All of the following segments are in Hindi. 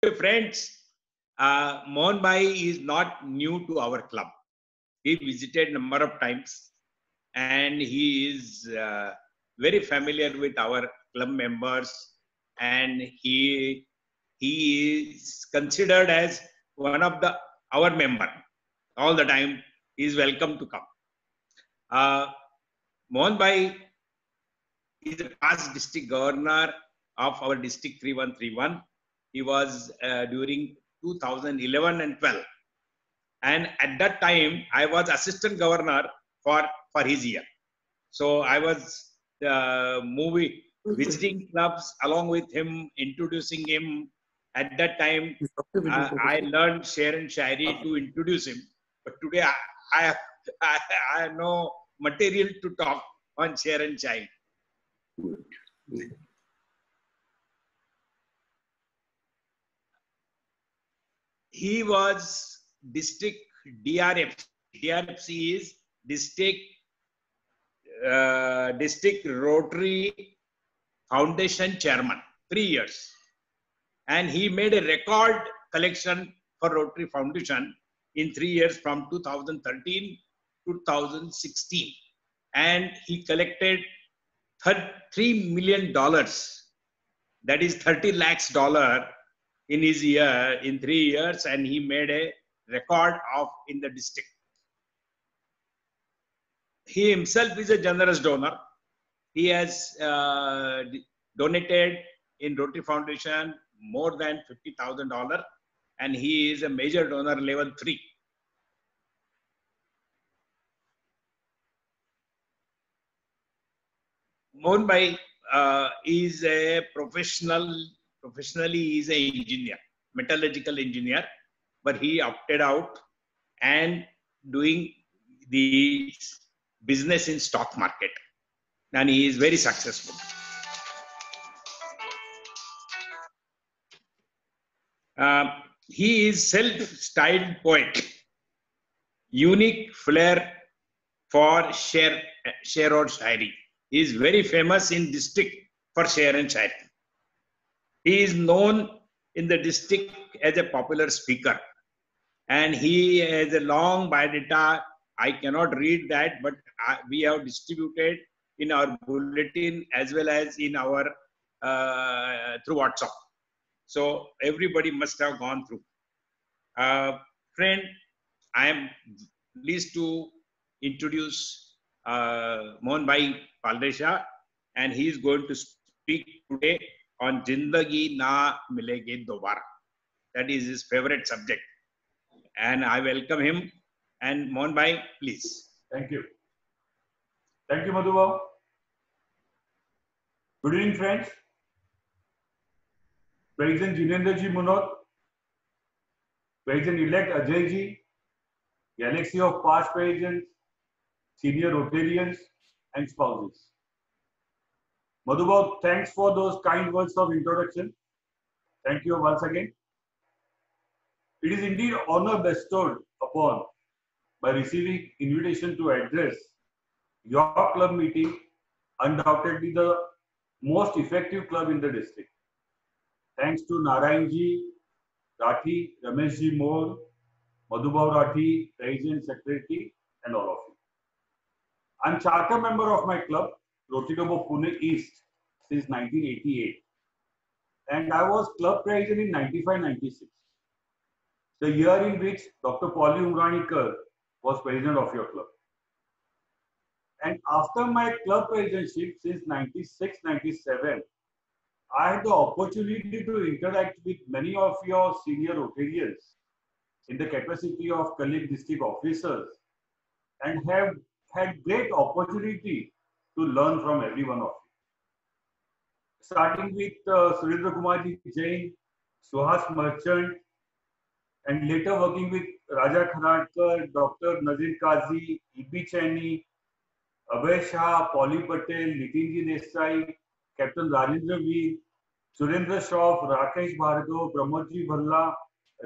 Friends, Mohan Bhai is not new to our club. He visited number of times, and he is very familiar with our club members, and he is considered as one of the our member. All the time, he is welcome to come. Mohan Bhai is a past district governor of our district 3131. He was during 2011 and 12. And at that time, I was assistant governor for his year. So I was visiting clubs along with him, introducing him. At that time, I learned Sher and Shairi to introduce him. But today, I have no material to talk on Sher and Shairi. He was district DRFC. DRFC is district Rotary Foundation chairman, 3 years. And he made a record collection for Rotary Foundation in 3 years from 2013 to 2016. And he collected $3 million. That is 30 lakhs dollar in his year, in 3 years, and he made a record of in the district. He himself is a generous donor. He has donated in Rotary Foundation more than $50,000, and he is a major donor level 3. Mohan Bhai is a professionally he is an engineer, metallurgical engineer, but he opted out and doing the business in stock market, and he is very successful. He is self-styled poet, unique flair for Sher or Shairi. He is very famous in district for Sher and Shairi. He is known in the district as a popular speaker, and he has a long biodata. I cannot read that, but we have distributed in our bulletin as well as in our through WhatsApp. So everybody must have gone through. Friend, I am pleased to introduce Mohan Bhai Paldesha, and he is going to speak today on Jindagi Na Milegi Dobara. That is his favorite subject. And I welcome him. And Mohan Bhai, please. Thank you. Thank you, Madhuba. Good evening, friends. President Jinendra Ji Munot, President-elect Ajay Ji, galaxy of past presidents, senior Rotarians, and spouses. Madhuba, thanks for those kind words of introduction. Thank you once again. It is indeed honor bestowed upon by receiving invitation to address your club meeting, undoubtedly the most effective club in the district. Thanks to Narayan Ji Rathi, Ramesh Ji Moore, Madhubhav Rathi, President, Secretary, and all of you. I am charter member of my club, Rotary Club of Pune East, since 1988. And I was club president in 95-96, the year in which Dr. Pauli Umranikar was president of your club. And after my club presidency since 96-97, I had the opportunity to interact with many of your senior Rotarians in the capacity of colleague district officers, and have had great opportunity to learn from every one of you. Starting with Surendra Kumarji Jain, Suhas Merchant, and later working with Raja Khanadkar, Dr. Nazir Kazi, E.P. Chaini, Abhay Shah, Pauli Patel, Nitinji Desai, Captain Rajendra Veer, Surendra Shroff, Rakesh Bhargav, Pramodji Bhalla,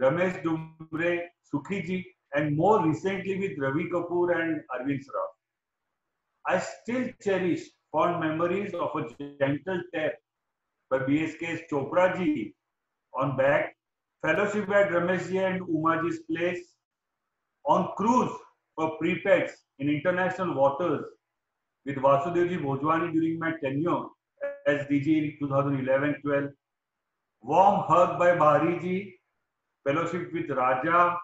Ramesh Dumbre, Sukhiji, and more recently with Ravi Kapoor and Arvind Saraf. I still cherish fond memories of a gentle tap by BSK's Chopra ji on back fellowship at Rameshji and Umaji's place, on cruise for prepets in international waters with Vasudevji Bhojwani during my tenure as DG in 2011-12, warm hug by Bahariji, fellowship with Raja,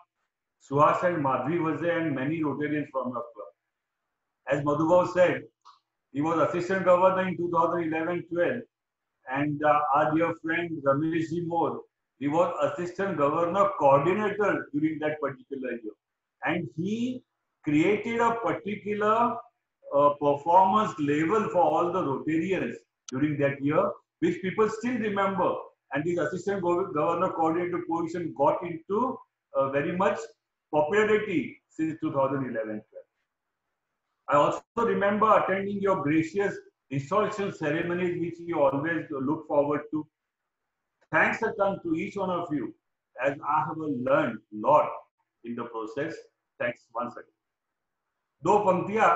Suhas and Madhvi Vaze and many Rotarians from your club. As Madhubhav said, he was assistant governor in 2011-12, and our dear friend Ramesh Ji More, he was assistant governor coordinator during that particular year, and he created a particular performance level for all the Rotarians during that year, which people still remember. And this assistant governor coordinator position got into very much popularity since 2011-12. I also remember attending your gracious installation ceremonies, which you always look forward to. Thanks a ton to each one of you, as I have learned a lot in the process. Thanks once again. दो पंक्तियां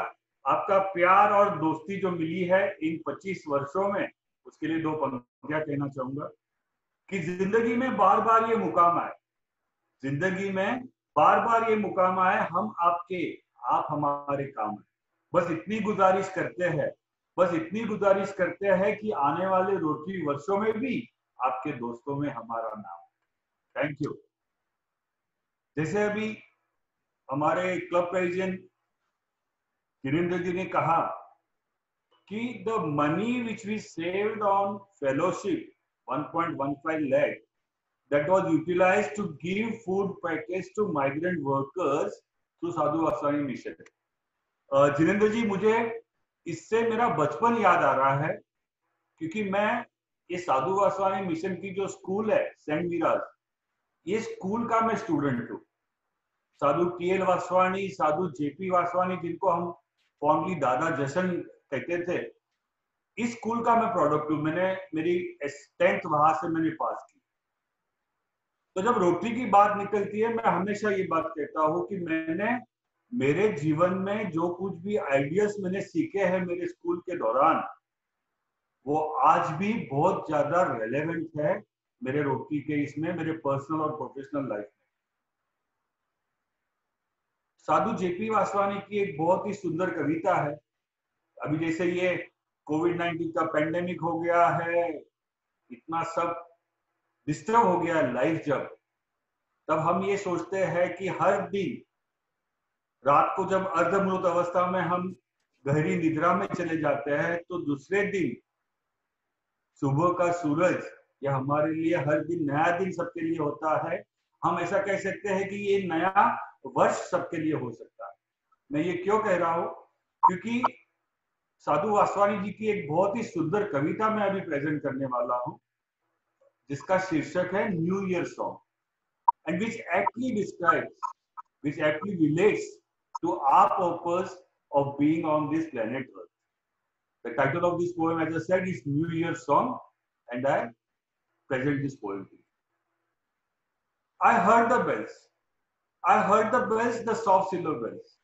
आपका प्यार और दोस्ती जो मिली है इन 25 वर्षों में, उसके लिए दो पंक्तियां कहना चाहूंगा कि जिंदगी में बार बार ये मुकाम आए, जिंदगी में बार बार ये मुकाम आए, हम आपके, आप हमारे काम है। बस इतनी गुजारिश करते हैं, बस इतनी गुजारिश करते हैं कि आने वाले रोटरी वर्षों में भी आपके दोस्तों में हमारा नाम। Thank you. जैसे अभी हमारे क्लब प्रेसिडेंट गिरीन्द्र जी ने कहा कि the money which we saved on fellowship 1.15 lakh that was utilized to give food package to migrant workers through Sadhu Vaswani mission. Jinendra ji, मुझे इससे मेरा बचपन याद आ रहा है, क्योंकि मैं ये साधु वासवानी मिशन की जो स्कूल है सेंट मीराज, ये स्कूल का मैं स्टूडेंट हूँ। साधु टीएल वासवानी, साधु जेपी वासवानी, जिनको हम फॉर्मली दादा जशन कहते थे, इस स्कूल का मैं प्रोडक्ट हूँ। मैंने मेरी 10th वहां से मैंने पास की। तो जब रोटरी की बात निकलती है, मैं हमेशा ये बात कहता हूँ कि मैंने मेरे जीवन में जो कुछ भी आइडियाज मैंने सीखे हैं मेरे स्कूल के दौरान, वो आज भी बहुत ज्यादा रेलेवेंट है मेरे रोटरी के इसमें, मेरे पर्सनल और प्रोफेशनल लाइफ में। साधु जेपी वासवानी की एक बहुत ही सुंदर कविता है। अभी जैसे ये कोविड-19 का पेंडेमिक हो गया है, इतना सब डिस्टर्ब हो गया है लाइफ, जब तब हम ये सोचते हैं कि हर दिन रात को जब अर्धमृत अवस्था में हम गहरी निद्रा में चले जाते हैं, तो दूसरे दिन सुबह का सूरज, यह हमारे लिए हर दिन नया दिन सबके लिए होता है। हम ऐसा कह सकते हैं कि ये नया वर्ष सबके लिए हो सकता है। मैं ये क्यों कह रहा हूं? क्योंकि साधु वासवानी जी की एक बहुत ही सुंदर कविता मैं अभी प्रेजेंट करने वाला हूं, जिसका शीर्षक है new year song, and which actually describes, which actually relates to our purpose of being on this planet Earth. The title of this poem, as I said, is New Year Song, and I present this poem to you. I heard the bells. I heard the bells, the soft silver bells,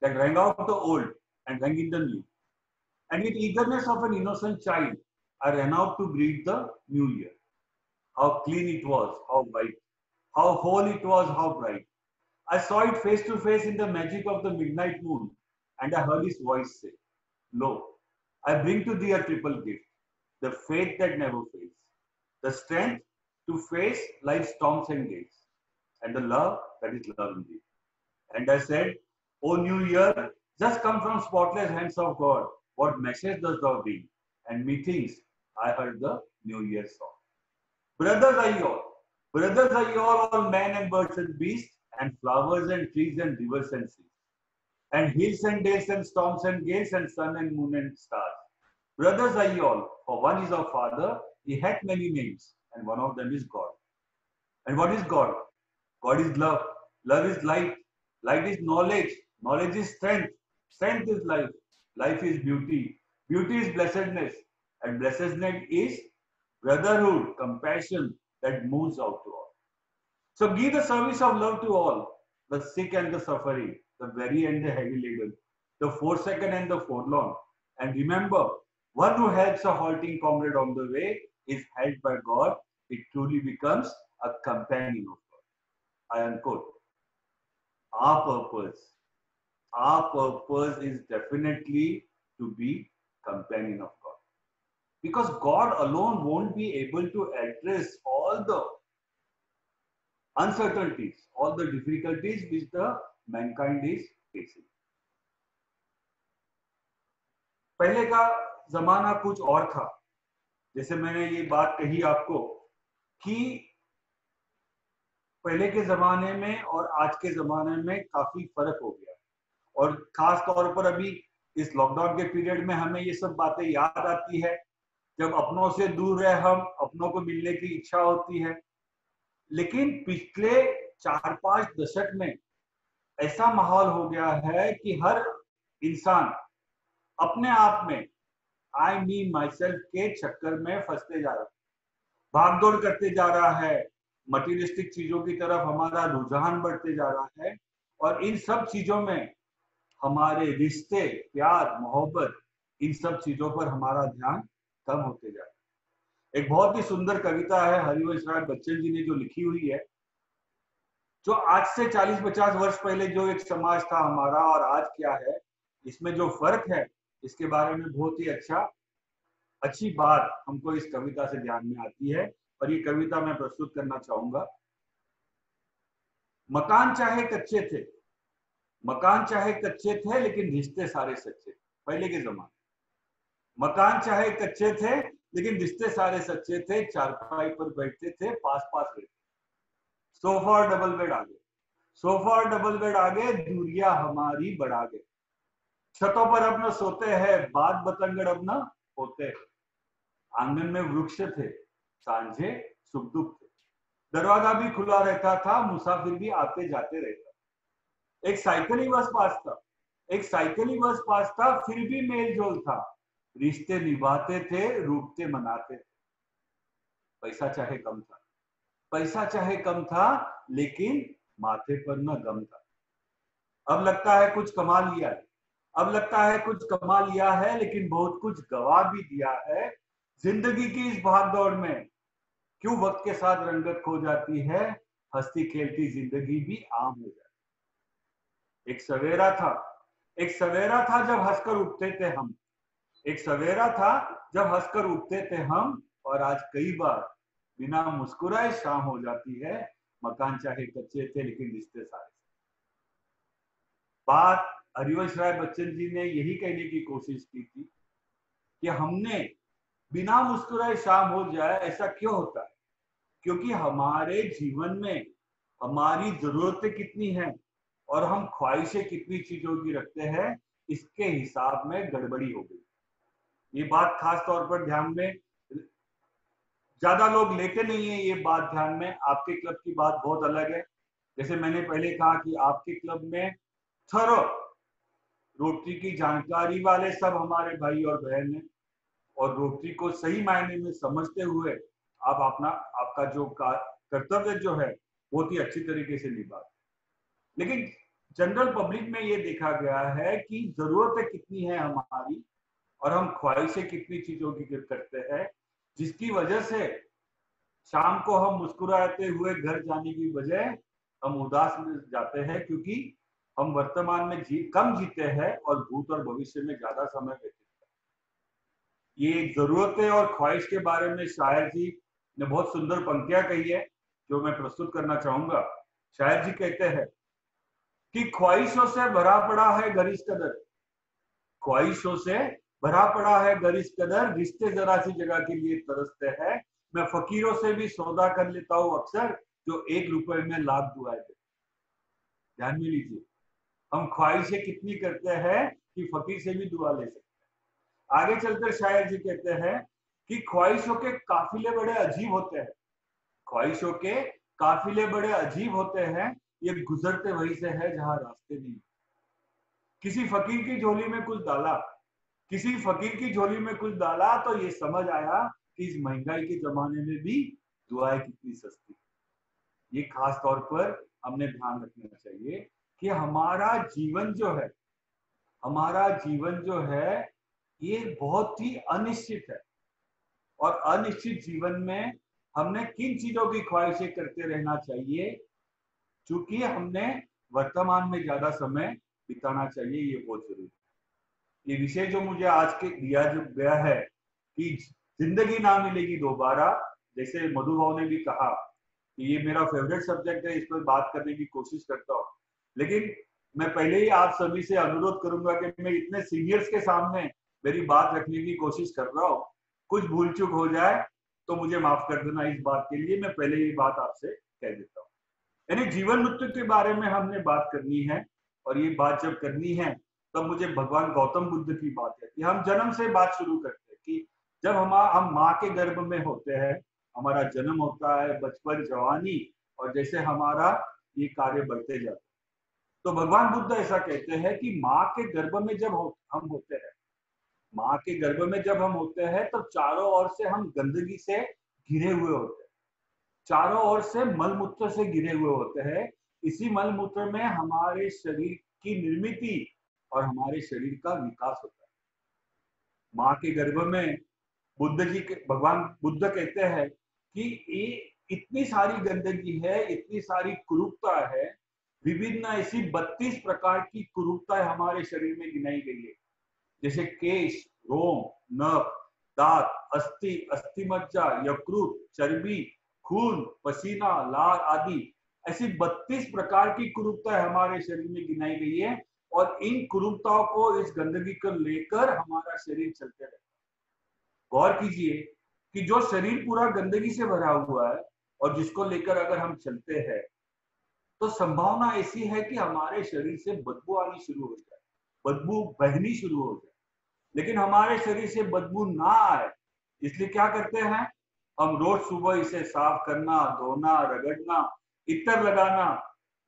that rang out the old and rang in the new. And with eagerness of an innocent child, I ran out to greet the new year. How clean it was, how white, how whole it was, how bright. I saw it face to face in the magic of the midnight moon, and I heard his voice say, "Lo, I bring to thee a triple gift, the faith that never fails, the strength to face life's storms and gates, and the love that is love indeed." And I said, "O new year, just come from spotless hands of God, what message does thou bring?" And methinks I heard the New Year song. Brothers are ye all men and birds and beasts, and flowers and trees and rivers and seas, and hills and dales and storms and gales and sun and moon and stars. Brothers are ye all, for one is our Father, he hath many names, and one of them is God. And what is God? God is love. Love is light. Light is knowledge. Knowledge is strength. Strength is life. Life is beauty. Beauty is blessedness. And blessedness is brotherhood, compassion that moves out to all. So give the service of love to all, the sick and the suffering, the weary and the heavy laden, the forsaken and the forlorn. And remember, one who helps a halting comrade on the way is helped by God. It truly becomes a companion of God. I unquote. Our purpose is definitely to be companion of God. Because God alone won't be able to address all the uncertainties, all the difficulties which the mankind is facing. पहले का जमाना कुछ और था. जैसे मैंने ये बात कही आपको कि पहले के जमाने में और आज के जमाने में काफी फर्क हो गया, और खास तौर पर अभी इस लॉकडाउन के पीरियड में हमें ये सब बातें याद आती है. जब अपनों से दूर रहे हम, अपनों को मिलने की इच्छा होती है. लेकिन पिछले 4-5 दशक में ऐसा माहौल हो गया है कि हर इंसान अपने आप में आई मी माई सेल्फ के चक्कर में फंसते जा रहा है, भागदौड़ करते जा रहा है, मटीरियलिस्टिक चीजों की तरफ हमारा रुझान बढ़ते जा रहा है, और इन सब चीजों में हमारे रिश्ते, प्यार, मोहब्बत, इन सब चीजों पर हमारा ध्यान कम होते जा रहा है. एक बहुत ही सुंदर कविता है हरिवंश राय बच्चन जी ने जो लिखी हुई है, जो आज से 40-50 वर्ष पहले जो एक समाज था हमारा और आज क्या है, इसमें जो फर्क है, इसके बारे में बहुत ही अच्छी बात हमको इस कविता से ध्यान में आती है, और ये कविता मैं प्रस्तुत करना चाहूंगा. मकान चाहे कच्चे थे, मकान चाहे कच्चे थे, लेकिन रिश्ते सारे सच्चे. पहले के जमाने मकान चाहे कच्चे थे, लेकिन रिश्ते सारे सच्चे थे. चारपाई पर बैठते थे, पास पास रहते. सोफा और डबल बेड आगे, सोफा और डबल बेड आगे, दूरियां हमारी बढ़ा गए. छतों पर अब न सोते हैं, बात बतंगड़ अब न होते हैं. आंगन में वृक्ष थे, सांझे सुख दुख थे. दरवाजा भी खुला रहता था, मुसाफिर भी आते जाते रहता. एक साइकिल ही बस पास था, एक साइकिल ही बस पास था, फिर भी मेल जोल था. रिश्ते निभाते थे, रूठते मनाते थे. पैसा चाहे कम था, पैसा चाहे कम था, लेकिन माथे पर न गम था. अब लगता है कुछ कमा लिया है, अब लगता है कुछ कमा लिया है, लेकिन बहुत कुछ गवा भी दिया है. जिंदगी की इस भागदौड़ में क्यों वक्त के साथ रंगत खो जाती है, हंसती खेलती जिंदगी भी आम हो जाती. एक सवेरा था, एक सवेरा था जब हंसकर उठते थे हम, एक सवेरा था जब हंसकर उठते थे हम, और आज कई बार बिना मुस्कुराए शाम हो जाती है. मकान चाहे कच्चे थे, लेकिन रिश्ते सारे. बात हरिवंश राय बच्चन जी ने यही कहने की कोशिश की थी कि हमने बिना मुस्कुराए शाम हो जाए, ऐसा क्यों होता है? क्योंकि हमारे जीवन में हमारी जरूरतें कितनी हैं और हम ख्वाहिशें कितनी चीजों की रखते हैं, इसके हिसाब में गड़बड़ी हो गई. ये बात खास तौर पर ध्यान में ज्यादा लोग लेते नहीं है. ये बात ध्यान में, आपके क्लब की बात बहुत अलग है. जैसे मैंने पहले कहा कि आपके क्लब में थरो रोटरी की जानकारी वाले सब हमारे भाई और बहन हैं, और रोटरी को सही मायने में समझते हुए आप आपका जो कर्तव्य जो है बहुत ही अच्छी तरीके से निभाते. लेकिन जनरल पब्लिक में ये देखा गया है कि जरूरतें कितनी है हमारी, और हम ख्वाहिशें कितनी चीजों की करते हैं, जिसकी वजह से शाम को हम मुस्कुराते हुए घर जाने की बजाय हम उदास में जाते हैं, क्योंकि हम वर्तमान में कम जीते हैं और भूत और भविष्य में ज्यादा समय व्यतीत करते हैं. ये जरूरतें और ख्वाहिश के बारे में शायर जी ने बहुत सुंदर पंक्तियां कही है, जो मैं प्रस्तुत करना चाहूंगा. शायर जी कहते हैं कि ख्वाहिशों से भरा पड़ा है घर इस कदर, ख्वाहिशों से भरा पड़ा है घर इस कदर, रिश्ते जरा सी जगह के लिए तरसते हैं. मैं फकीरों से भी सौदा कर लेता हूँ अक्सर, जो 1 रुपए में लाख दुआएं देते. ध्यान में लीजिए, हम ख्वाहिशें कितनी करते हैं कि फकीर से भी दुआ ले सकते हैं. आगे चलकर शायर जी कहते हैं कि ख्वाहिशों के काफिले बड़े अजीब होते हैं, ख्वाहिशों के काफिले बड़े अजीब होते हैं, ये गुजरते वहीं से है जहां रास्ते नहीं. किसी फकीर की झोली में कुछ डाला, किसी फकीर की झोली में कुछ डाला, तो ये समझ आया कि इस महंगाई के जमाने में भी दुआएं कितनी सस्ती. ये खास तौर पर हमने ध्यान रखना चाहिए कि हमारा जीवन जो है, हमारा जीवन जो है, ये बहुत ही अनिश्चित है, और अनिश्चित जीवन में हमने किन चीजों की ख्वाहिशें करते रहना चाहिए, चूंकि हमने वर्तमान में ज्यादा समय बिताना चाहिए, ये बहुत जरूरी है। ये विषय जो मुझे आज के दिया जो गया है कि जिंदगी ना मिलेगी दोबारा, जैसे मधुभाव ने भी कहा कि ये मेरा फेवरेट सब्जेक्ट है, इस पर बात करने की कोशिश करता हूँ। लेकिन मैं पहले ही आप सभी से अनुरोध करूंगा कि मैं इतने सीनियर्स के सामने मेरी बात रखने की कोशिश कर रहा हूँ, कुछ भूल चूक हो जाए तो मुझे माफ कर देना। इस बात के लिए मैं पहले ही बात आपसे कह देता हूँ। यानी जीवन मृत्यु के बारे में हमने बात करनी है, और ये बात जब करनी है तब मुझे भगवान गौतम बुद्ध की बात है कि हम जन्म से बात शुरू करते हैं कि जब हम माँ के गर्भ में होते हैं, हमारा जन्म होता है, बचपन, जवानी, और जैसे हमारा ये कार्य बढ़ते जाते हैं, तो भगवान बुद्ध ऐसा कहते हैं कि माँ के गर्भ में जब हम होते हैं, माँ के गर्भ में जब हम होते हैं तब चारों ओर से हम गंदगी से घिरे हुए होते हैं, चारों ओर से मलमूत्र से घिरे हुए होते हैं। इसी मलमूत्र में हमारे शरीर की निर्मिति और हमारे शरीर का विकास होता है। माँ के गर्भ में भगवान बुद्ध कहते हैं कि ये इतनी सारी गंदगी है, इतनी सारी कुरूपता है, विभिन्न ऐसी 32 प्रकार की कुरूपता हमारे शरीर में गिनाई गई है, जैसे केश, रोम, नख, दांत, अस्थि, अस्थिमज्जा, यकृत, चर्बी, खून, पसीना, लार आदि ऐसी 32 प्रकार की कुरूपता हमारे शरीर में गिनाई गई है। और इन कुरूपताओं को, इस गंदगी को लेकर हमारा शरीर चलते रहता है। गौर कीजिए कि जो शरीर पूरा गंदगी से भरा हुआ है और जिसको लेकर अगर हम चलते हैं तो संभावना ऐसी है कि हमारे शरीर से बदबू आनी शुरू हो जाए, बदबू बहनी शुरू हो जाए। लेकिन हमारे शरीर से बदबू ना आए इसलिए क्या करते हैं, हम रोज सुबह इसे साफ करना, धोना, रगड़ना, इत्र लगाना,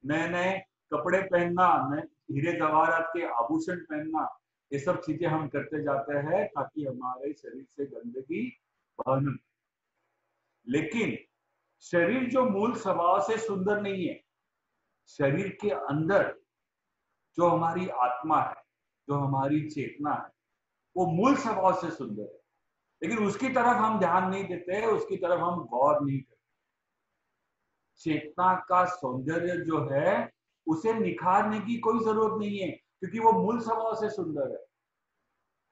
नए नए कपड़े पहनना, नए हीरे जवाहरात के आभूषण पहनना, ये सब चीजें हम करते जाते हैं ताकि हमारे शरीर से गंदगी बहन। लेकिन शरीर जो मूल स्वभाव से सुंदर नहीं है, शरीर के अंदर जो हमारी आत्मा है, जो हमारी चेतना है, वो मूल स्वभाव से सुंदर है, लेकिन उसकी तरफ हम ध्यान नहीं देते, उसकी तरफ हम गौर नहीं करते। चेतना का सौंदर्य जो है उसे निखारने की कोई जरूरत नहीं है, क्योंकि वो मूल स्वभाव से सुंदर है।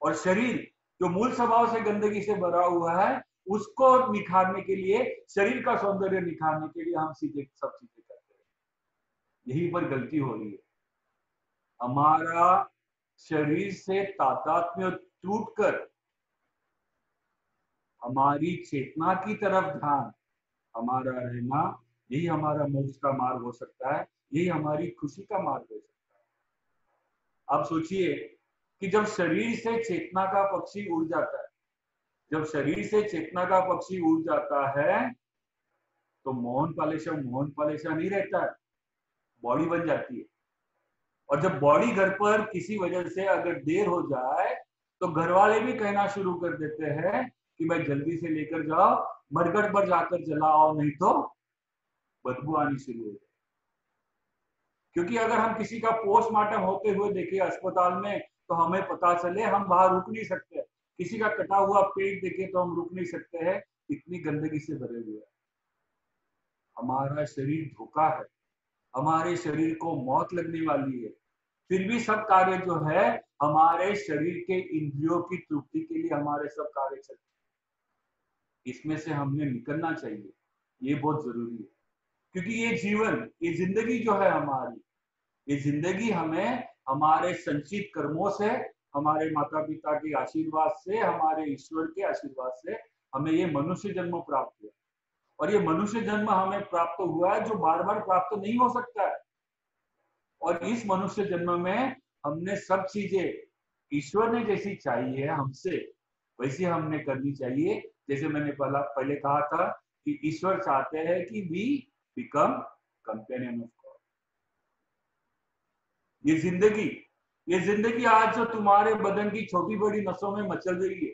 और शरीर जो मूल स्वभाव से गंदगी से भरा हुआ है, उसको निखारने के लिए, शरीर का सौंदर्य निखारने के लिए हम सीधे सब चीजें करते हैं। यहीं पर गलती हो रही है। हमारा शरीर से तादात्म्य टूटकर हमारी चेतना की तरफ ध्यान हमारा रहना, यही हमारा मोक्ष का मार्ग हो सकता है, यही हमारी खुशी का मार्ग हो सकता है। आप सोचिए कि जब शरीर से चेतना का पक्षी उड़ जाता है, जब शरीर से चेतना का पक्षी उड़ जाता है तो मोहन पालेशा नहीं रहता है, बॉडी बन जाती है। और जब बॉडी घर पर किसी वजह से अगर देर हो जाए तो घर वाले भी कहना शुरू कर देते हैं कि भाई जल्दी से लेकर जाओ, मरघट पर जाकर जलाओ, नहीं तो बदबू आनी शुरू हो जाए। क्योंकि अगर हम किसी का पोस्टमार्टम होते हुए देखें अस्पताल में तो हमें पता चले, हम बाहर रुक नहीं सकते। किसी का कटा हुआ पेट देखे तो हम रुक नहीं सकते हैं, इतनी गंदगी से भरे हुए है। हमारा शरीर धोखा है, हमारे शरीर को मौत लगने वाली है, फिर भी सब कार्य जो है हमारे शरीर के इंद्रियों की तृप्ति के लिए हमारे सब कार्य चलते हैं। इसमें से हमने निकलना चाहिए, ये बहुत जरूरी है। क्योंकि ये जीवन, ये जिंदगी जो है हमारी, ये जिंदगी हमें हमारे संचित कर्मों से, हमारे माता पिता के आशीर्वाद से, हमारे ईश्वर के आशीर्वाद से हमें ये मनुष्य जन्म प्राप्त हुआ। और ये मनुष्य जन्म हमें प्राप्त हुआ है जो बार बार प्राप्त नहीं हो सकता है। और इस मनुष्य जन्म में हमने सब चीजें ईश्वर ने जैसी चाहिए है हमसे, वैसी हमने करनी चाहिए। जैसे मैंने पहले कहा था कि ईश्वर चाहते हैं कि we become companion of God. ये जिंदगी आज जो तुम्हारे बदन की छोटी बड़ी नसों में मचल रही है,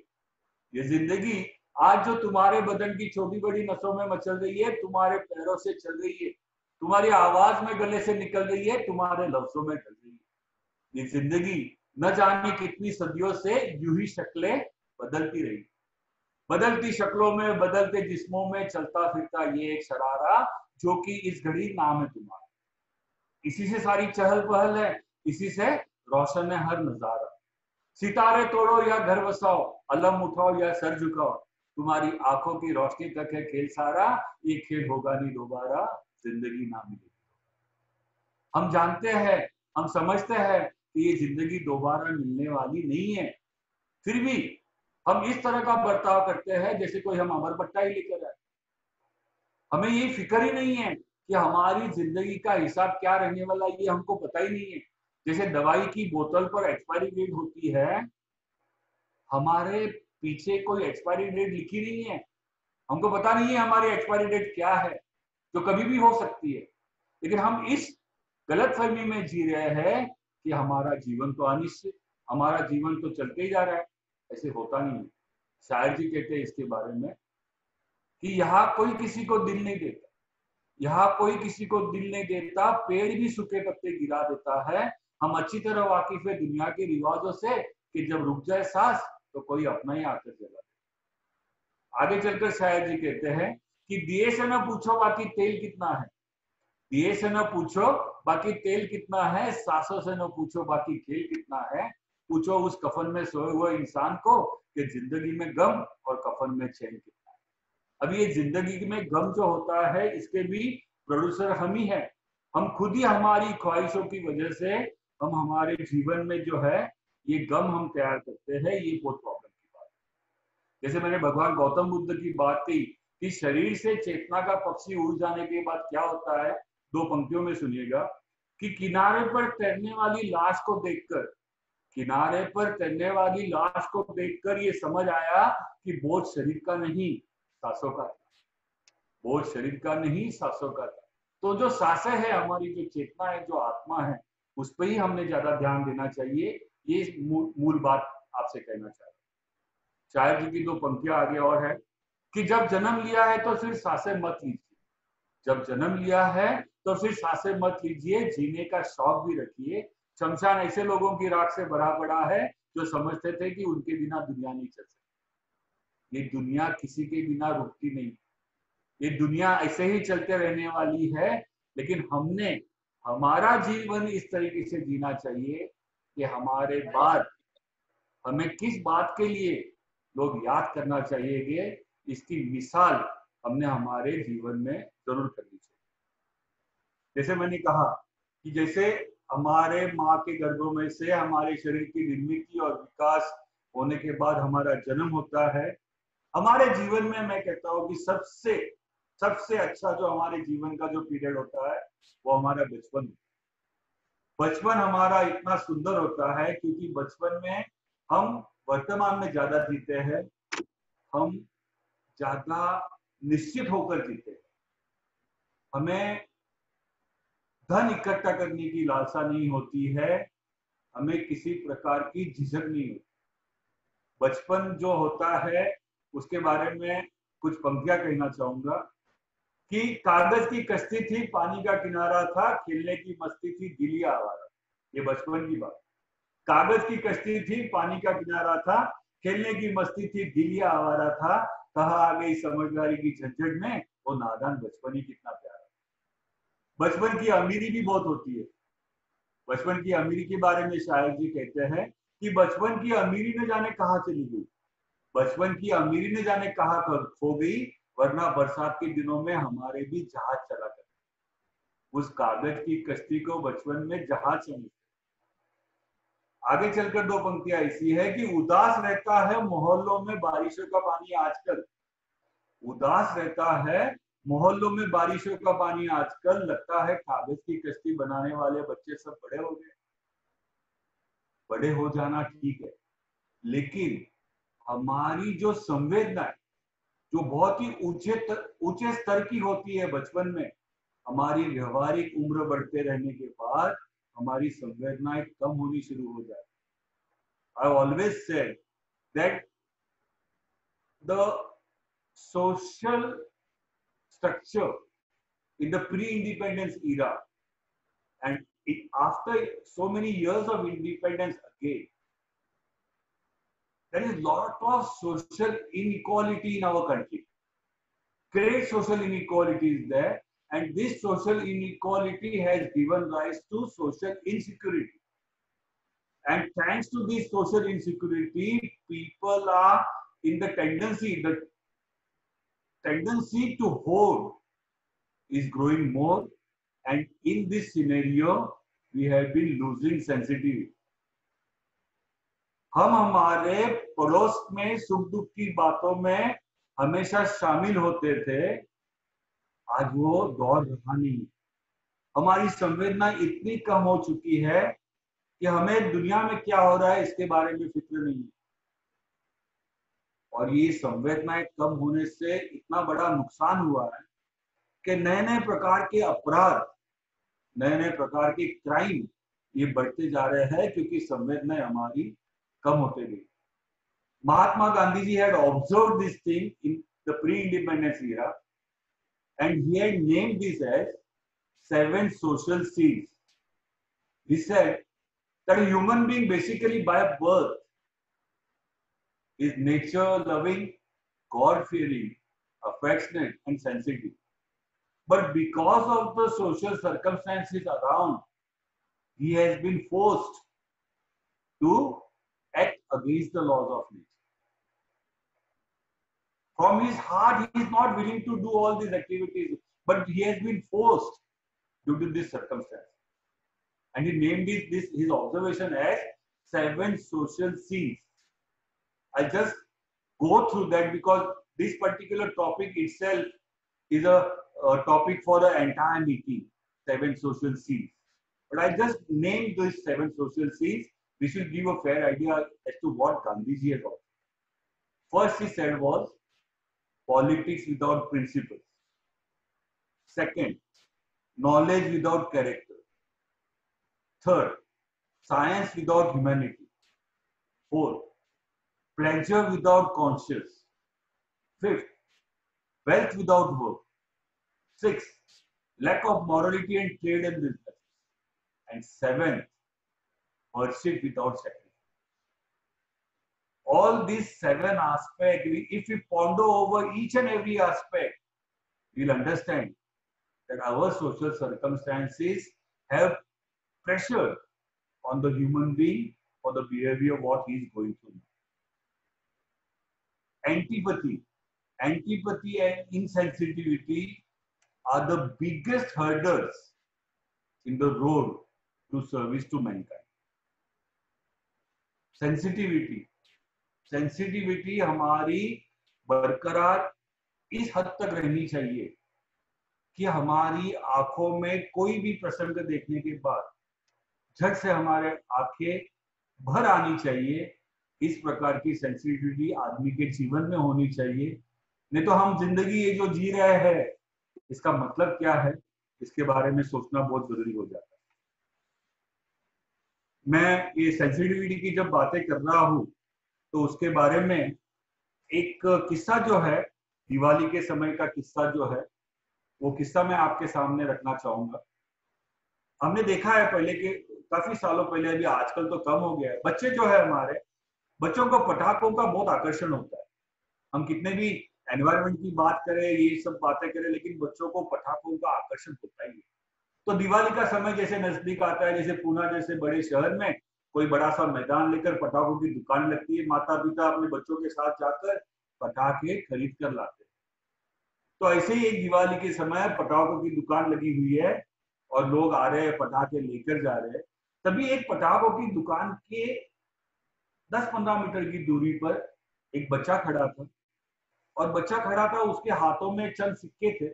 ये जिंदगी आज जो तुम्हारे बदन की छोटी बड़ी नसों में मचल रही है, तुम्हारे पैरों से चल रही है, तुम्हारी आवाज में गले से निकल रही है, तुम्हारे लफ्जों में चल रही है। ये जिंदगी न जाने कितनी सदियों से यूं ही शक्लें बदलती रही। बदलती शक्लों में, बदलते जिस्मों में चलता फिरता ये एक शरारा, जो कि इस घड़ी नाम है तुम्हारा। इसी से सारी चहल पहल है, इसी से रोशन है हर नजारा। सितारे तोड़ो या घर बसाओ, अलम उठाओ या सर झुकाओ, तुम्हारी आंखों की रोशनी तक है खेल सारा, ये खेल होगा नहीं दोबारा, जिंदगी ना मिलेगी। हम जानते हैं, हम समझते हैं कि ये जिंदगी दोबारा मिलने वाली नहीं है, फिर भी हम इस तरह का बर्ताव करते हैं जैसे कोई हम अमर पट्टा ही लेकर आए। हमें ये फिक्र ही नहीं है कि हमारी जिंदगी का हिसाब क्या रहने वाला, ये हमको पता ही नहीं है। जैसे दवाई की बोतल पर एक्सपायरी डेट होती है, हमारे पीछे कोई एक्सपायरी डेट लिखी नहीं है, हमको पता नहीं है हमारी एक्सपायरी डेट क्या है, जो कभी भी हो सकती है। लेकिन हम इस गलतफहमी में जी रहे हैं कि हमारा जीवन तो अनिश्चित, हमारा जीवन तो चलते ही जा रहा है। ऐसे होता नहीं है। शायर जी कहते हैं इसके बारे में कि यहाँ कोई किसी को दिल नहीं देता, यहाँ कोई किसी को दिल नहीं देता, पेड़ भी सूखे पत्ते गिरा देता है। हम अच्छी तरह वाकिफ है दुनिया के रिवाजों से कि जब रुक जाए सांस तो कोई अपना ही आकर जला दे। आगे चलकर शायर जी कहते हैं कि दिए से न पूछो बाकी तेल कितना है, दिए से न पूछो बाकी तेल कितना है, सांसों से न पूछो बाकी खेल कितना है, पूछो उस कफन में सोए हुए इंसान को कि जिंदगी में गम और कफन में चैन कितना है। अब ये जिंदगी में गम जो होता है, इसके भी प्रोड्यूसर हम ही है। हम खुद ही हमारी ख्वाहिशों की वजह से हम हमारे जीवन में जो है ये गम हम तैयार करते हैं। ये बहुत प्रॉब्लम की बात है। जैसे मैंने भगवान गौतम बुद्ध की बात की कि शरीर से चेतना का पक्षी उड़ जाने के बाद क्या होता है, दो पंक्तियों में सुनिएगा कि किनारे पर तैरने वाली लाश को देखकर, किनारे पर तैरने वाली लाश को देखकर ये समझ आया कि बोझ शरीर का नहीं सांसों का था, बोझ शरीर का नहीं सांसों का था। तो जो सांसें है, हमारी जो चेतना है, जो आत्मा है, उस पर ही हमने ज्यादा ध्यान देना चाहिए। ये मूल बात आपसे कहना चाह रहा हूँ। शायर जी की दो पंक्तियां आगे और है कि जब जन्म लिया है तो फिर सांसें मत लीजिए, जब जन्म लिया है तो फिर सांसें मत लीजिए, जीने का शौक भी रखिए। शमशान ऐसे लोगों की राख से भरा पड़ा है जो समझते थे कि उनके बिना दुनिया नहीं चल सकती। ये दुनिया किसी के बिना रुकती नहीं, ये दुनिया ऐसे ही चलते रहने वाली है। लेकिन हमने हमारा जीवन इस तरीके से जीना चाहिए कि हमारे बाद हमें किस बात के लिए लोग याद करना चाहिए, इसकी मिसाल हमने हमारे जीवन में जरूर करनी चाहिए। जैसे मैंने कहा कि जैसे हमारे माँ के गर्भों में से हमारे शरीर की निर्मित और विकास होने के बाद हमारा जन्म होता है, हमारे जीवन में मैं कहता हूँ कि सबसे सबसे अच्छा जो हमारे जीवन का जो पीरियड होता है वो हमारा बचपन। बचपन हमारा इतना सुंदर होता है क्योंकि बचपन में हम वर्तमान में ज्यादा जीते हैं, हम ज्यादा निश्चित होकर जीते हैं। हमें धन इकट्ठा करने की लालसा नहीं होती है, हमें किसी प्रकार की झिझक नहीं होती। बचपन जो होता है उसके बारे में कुछ पंक्तियां कहना चाहूंगा कि कागज की कश्ती थी, पानी का किनारा था, खेलने की मस्ती थी, दिलिया आवारा। ये बचपन की बात। कागज की कश्ती थी, पानी का किनारा था, खेलने की मस्ती थी, दिलिया आवारा था, कहा आ गई समझदारी की झंझट में, वो नादान बचपन ही कितना प्यारा। बचपन की अमीरी भी बहुत होती है। बचपन की अमीरी के बारे में शायर जी कहते हैं कि बचपन की अमीरी न जाने कहाँ चली गई, बचपन की अमीरी न जाने कहाँ खो गई, वरना बरसात के दिनों में हमारे भी जहाज चला करते। उस कागज की कश्ती को बचपन में जहाज समझते। आगे चलकर दो पंक्तियां ऐसी है कि उदास रहता है मोहल्लों में बारिशों का पानी आजकल, उदास रहता है मोहल्लों में बारिशों का पानी आजकल, लगता है कागज की कश्ती बनाने वाले बच्चे सब बड़े हो गए। बड़े हो जाना ठीक है, लेकिन हमारी जो संवेदना है, जो बहुत ही ऊंचे स्तर की होती है बचपन में, हमारी व्यवहारिक उम्र बढ़ते रहने के बाद हमारी संवेदनाएं कम होनी शुरू हो जाती। I always said that the social structure in the pre-independence era and after so many years of independence again, there is lot of social inequality in our country. Great social inequality is there, and this social inequality has given rise to social insecurity. And thanks to this social insecurity, people are in the tendency to hoard is growing more, and in this scenario, we have been losing sensitivity. हम हमारे पड़ोस में सुख दुख की बातों में हमेशा शामिल होते थे, आज वो दौर रहा नहीं। हमारी संवेदना इतनी कम हो चुकी है कि हमें दुनिया में क्या हो रहा है इसके बारे में फिक्र नहीं है। और ये संवेदनाएं कम होने से इतना बड़ा नुकसान हुआ है कि नए नए प्रकार के अपराध, नए नए प्रकार के क्राइम ये बढ़ते जा रहे हैं, क्योंकि संवेदनाएं हमारी कम होते गई। Mahatma Gandhi ji had observed this thing in the pre-independence era, and he had named this as 7 social seeds. He said that a human being basically by birth is nature loving, God fearing, affectionate and sensitive. But because of the social circumstances around, he has been forced to act against the laws of nature. From his heart, he is not willing to do all these activities, but he has been forced due to this circumstance. And he named his observation as 7 social seeds. I just go through that because this particular topic itself is a topic for the entire meeting, 7 social seeds. But I just named these 7 social seeds. We should give a fair idea as to what Gandhiji had taught. First he said was politics without principles. Second, knowledge without character. Third, science without humanity. Fourth, pleasure without conscience. Fifth, wealth without work. Sixth, lack of morality and trade and business. And seventh, worship without sacrifice. All these 7 aspects, if we ponder over each and every aspect, we'll understand that our social circumstances have pressure on the human being for the behavior what he is going through. Antipathy and insensitivity are the biggest hurdles in the road to service to mankind. Sensitivity हमारी बरकरार इस हद तक रहनी चाहिए कि हमारी आंखों में कोई भी प्रसंग देखने के बाद झट से हमारे आंखें भर आनी चाहिए। इस प्रकार की सेंसिटिविटी आदमी के जीवन में होनी चाहिए, नहीं तो हम जिंदगी ये जो जी रहे हैं इसका मतलब क्या है, इसके बारे में सोचना बहुत जरूरी हो जाता है। मैं ये सेंसिटिविटी की जब बातें कर रहा हूं तो उसके बारे में एक किस्सा जो है, दिवाली के समय का किस्सा जो है, वो किस्सा मैं आपके सामने रखना चाहूंगा। हमने देखा है पहले के काफी सालों पहले, अभी आजकल तो कम हो गया है, बच्चे जो है हमारे बच्चों को पटाखों का बहुत आकर्षण होता है। हम कितने भी एनवायरनमेंट की बात करें, ये सब बातें करें, लेकिन बच्चों को पटाखों का आकर्षण होता ही है। तो दिवाली का समय जैसे नजदीक आता है, जैसे पुणे जैसे बड़े शहर में कोई बड़ा सा मैदान लेकर पटाखों की दुकान लगती है, माता पिता अपने बच्चों के साथ जाकर पटाखे खरीद कर लाते हैं। तो ऐसे ही एक दिवाली के समय पटाखों की दुकान लगी हुई है और लोग आ रहे हैं, पटाखे लेकर जा रहे हैं। तभी एक पटाखों की दुकान के 10-15 मीटर की दूरी पर एक बच्चा खड़ा था, और बच्चा खड़ा था, उसके हाथों में चंद सिक्के थे,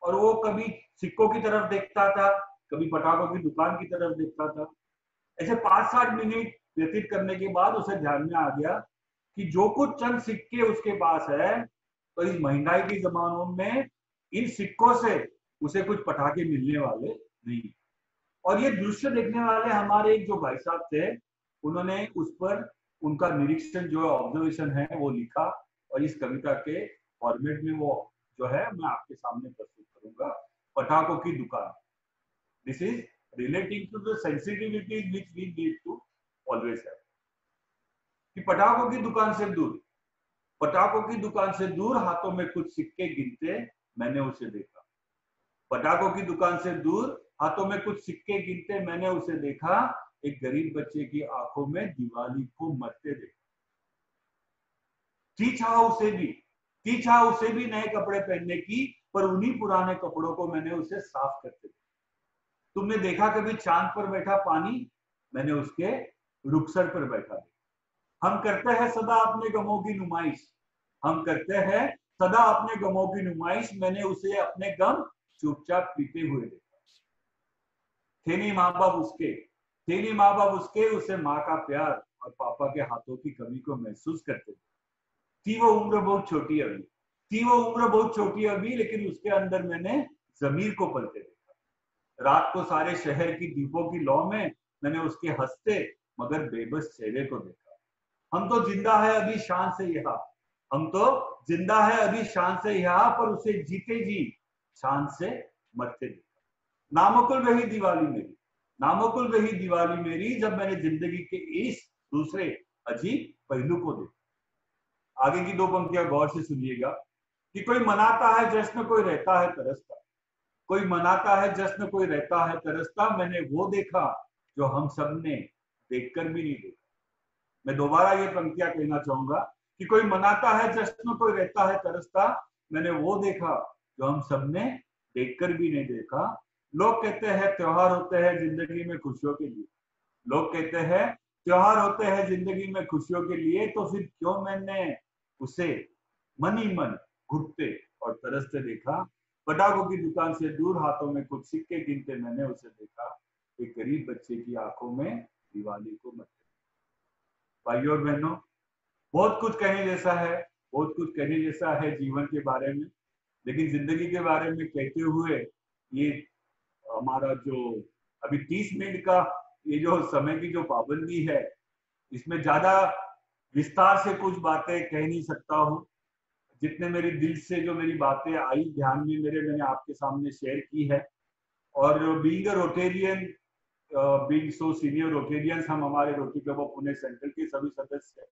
और वो कभी सिक्कों की तरफ देखता था, कभी पटाखों की दुकान की तरफ देखता था। ऐसे 5-7 मिनट व्यतीत करने के बाद उसे ध्यान में आ गया कि जो कुछ चंद सिक्के उसके पास है, तो इस महंगाई के जमानों में इन सिक्कों से उसे कुछ पटाखे मिलने वाले नहीं। और ये दृश्य देखने वाले हमारे एक जो भाई साहब थे, उन्होंने उस पर उनका निरीक्षण जो ऑब्जर्वेशन है वो लिखा, और इस कविता के फॉर्मेट में वो जो है मैं आपके सामने प्रस्तुत करूंगा। पटाखों की दुकान। This is relating to the sensitivities which we need to always have. कि पटाखों की दुकान से दूर, पटाखों की दुकान से दूर हाथों में कुछ सिक्के गिनते मैंने उसे देखा। पटाखों की दुकान से दूर हाथों में कुछ सिक्के गिनते मैंने उसे देखा। एक गरीब बच्चे की आंखों में दिवाली को मरते देखा। थी चाह उसे भी नए कपड़े पहनने की, पर उन्हीं पुराने कपड़ों को मैंने उसे साफ करते देखा। तुमने देखा कभी चांद पर बैठा पानी? मैंने उसके रुखसर पर बैठा देखा। हम करते हैं सदा अपने गमों की नुमाइश, हम करते हैं सदा अपने गमों की नुमाइश। मैंने उसे अपने गम चुपचाप पीते हुए देखा। थे नहीं माँ बाप उसके, थे नहीं माँ बाप उसके, उसे माँ का प्यार और पापा के हाथों की कमी को महसूस करते थे। थी वो उम्र बहुत छोटी अभी, थी वो उम्र बहुत छोटी अभी, लेकिन उसके अंदर मैंने जमीर को पलते देखा। रात को सारे शहर की दीपों की लौ में मैंने उसके हंसते मगर बेबस चेहरे को देखा। हम तो जिंदा है अभी शान से यहाँ, हम तो जिंदा है अभी शान से यहाँ, पर उसे जीते जी शान से मरते देखा। नामुकुल रही दिवाली मेरी, नामुकुल रही दिवाली मेरी, जब मैंने जिंदगी के इस दूसरे अजीब पहलू को देखा। आगे की दो पंक्तियां गौर से सुनिएगा कि कोई मनाता है जश्न, कोई रहता है तरसता, कोई मनाता है जश्न, कोई रहता है तरसता। मैंने वो देखा जो हम सब ने देखकर भी नहीं देखा। मैं दोबारा ये पंक्तियां कहना चाहूंगा कि कोई मनाता है जश्न, कोई रहता है तरसता। मैंने वो देखा जो हम सब ने देखकर भी नहीं देखा। लोग कहते हैं त्योहार होते हैं जिंदगी में खुशियों के लिए, लोग कहते हैं त्योहार होते हैं जिंदगी में खुशियों के लिए, तो फिर क्यों मैंने उसे मन ही मन घुटते और तरसते देखा। पटाखों की दुकान से दूर हाथों में कुछ सिक्के गिनते मैंने उसे देखा। एक गरीब बच्चे की आंखों में दिवाली को मरते। भाइयों और बहनों, बहुत कुछ कहने जैसा है, बहुत कुछ कहने जैसा है जीवन के बारे में, लेकिन जिंदगी के बारे में कहते हुए ये हमारा जो अभी 30 मिनट का ये जो समय की जो पाबंदी है, इसमें ज्यादा विस्तार से कुछ बातें कह नहीं सकता हूँ। जितने मेरे दिल से जो मेरी बातें आई ध्यान में मेरे, मैंने आपके सामने शेयर की है। और being a Rotarian, being so senior Rotarians, हम हमारे rotary club of Pune central के सभी सदस्य हैं,